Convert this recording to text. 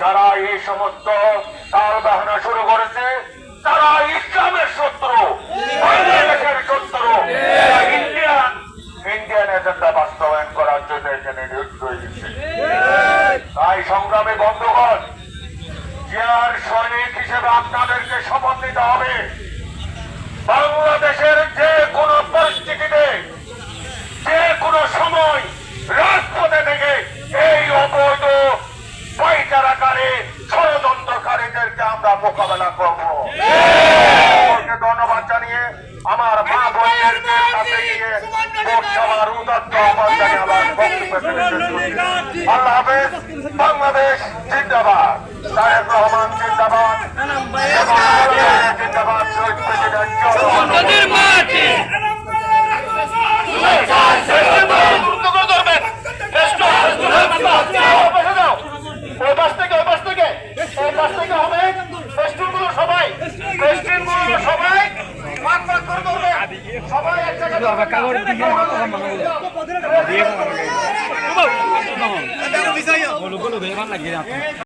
যারা এই সমস্ত তাল বাহানা শুরু করেছে তারা ইসলামের শত্রু, বাংলাদেশের শত্রু। ইন্ডিয়ান এজেন্ডা বাস্তবায়ন করার জন্য এখানে নিয়োজিত হয়েছে। তাই সংগ্রামী বন্ধুগণ, জিয়ার সৈনিক হিসেবে আপনাদেরকে শপথ নিতে হবে বাংলাদেশের যে কোনো পরিস্থিতিতে, যে কোনো সময় রাজপথে থেকে এই অবৈধ পাইকারাকারী ষড়যন্ত্রকারীদেরকে আমরা মোকাবেলা করবো। ধন্যবাদ জানিয়ে আমার মা বোনদেরকে সাথে নিয়ে সবার উদাত্ত আহ্বান জানিয়ে আমার বক্তব্য আল্লাহ হাফেজ। বাংলাদেশ জিন্দাবাদ, তারেক রহমান জিন্দাবাদ, জিন্দাবাদ, শহীদ প্রেসিডেন্ট সবাই এক জায়গায়